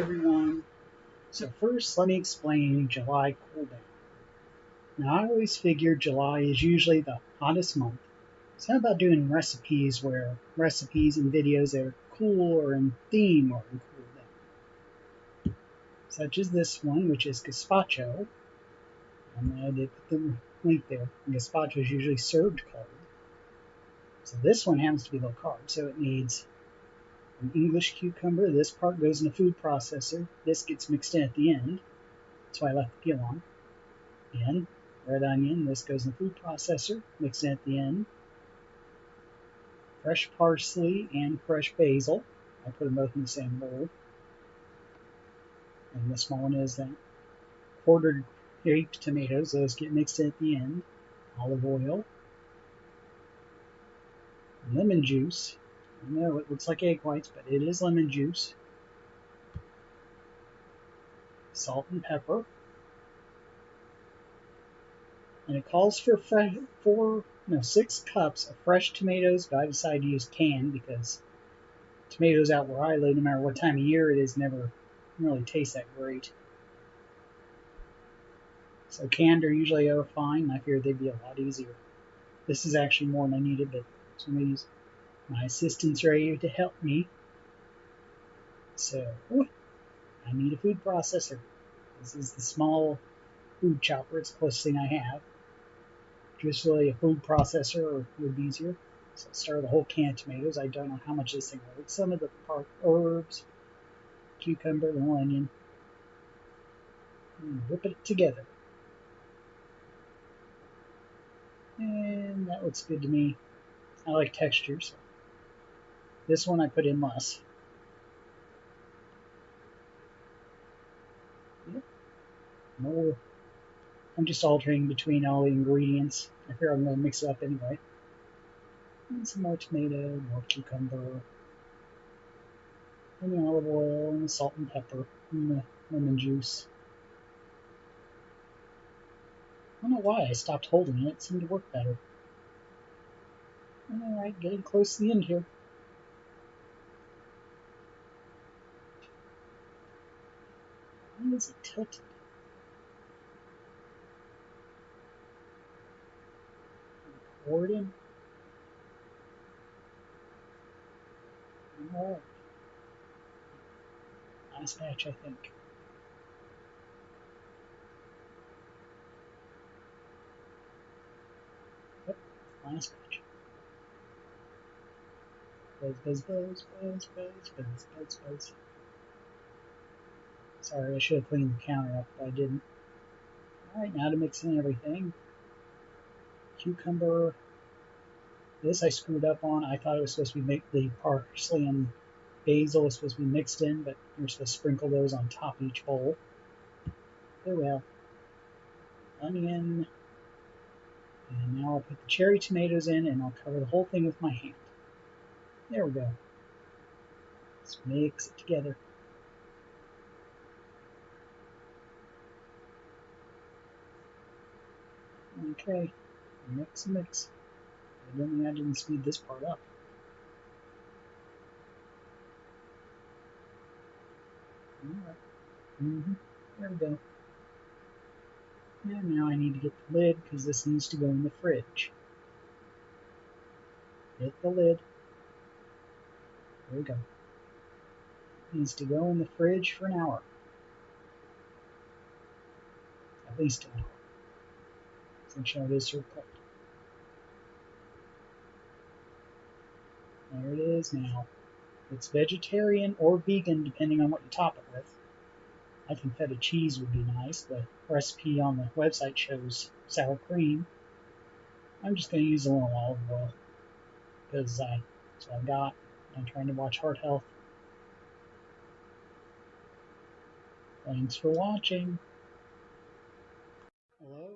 everyone. So first, let me explain July cooldown. Now, I always figured July is usually the hottest month. So how about doing recipes and videos that are cool or in theme or in cooldown? Such as this one, which is Gazpacho. And I did put the link there. Gazpacho is usually served cold. So this one happens to be low carb, so it needs an English cucumber. This part goes in a food processor. This gets mixed in at the end. That's why I left the peel on. And red onion. This goes in the food processor. Mixed in at the end. Fresh parsley and fresh basil. I put them both in the same bowl. And the small one is that. Quartered grape tomatoes. Those get mixed in at the end. Olive oil. Lemon juice. I know it looks like egg whites, but it is lemon juice. Salt and pepper. And it calls for 6 cups of fresh tomatoes, but I decided to use canned because tomatoes out where I live, no matter what time of year it is, never really taste that great. So canned are usually fine. I figured they'd be a lot easier. This is actually more than I needed, but my assistant's ready to help me. So I need a food processor. This is the small food chopper. It's the closest thing I have. Just really a food processor would be easier. So I started the whole can of tomatoes. I don't know how much this thing holds. Some of the herbs, cucumber, little onion. And whip it together. And that looks good to me. I like texture, so this one I put in less. Yep. More. I'm just altering between all the ingredients. I figure I'm going to mix it up anyway. And some more tomato, more cucumber, and the olive oil, and the salt and pepper, and the lemon juice. I don't know why I stopped holding it. It seemed to work better. Alright, getting close to the end here. Why is it tilted? Pour it in. Alright. Last batch, I think. Yep, last batch. Buzz, buzz, buzz, buzz, buzz, buzz, buzz, buzz. Sorry, I should have cleaned the counter up, but I didn't. Alright, now to mix in everything. Cucumber. This I screwed up on. I thought it was supposed to be the parsley and basil was supposed to be mixed in, but you're supposed to sprinkle those on top of each bowl. Oh well. Onion. And now I'll put the cherry tomatoes in and I'll cover the whole thing with my hand. There we go. Let's mix it together. Okay, mix and mix. Evidently I didn't speed this part up. Alright. There we go. And now I need to get the lid because this needs to go in the fridge. Hit the lid. There we go. It needs to go in the fridge for an hour. At least an hour. Since it is served cold. There it is now. It's vegetarian or vegan depending on what you top it with. I think feta cheese would be nice. The recipe on the website shows sour cream. I'm just going to use a little olive oil because that's what I got. I'm trying to watch heart health. Thanks for watching. Hello.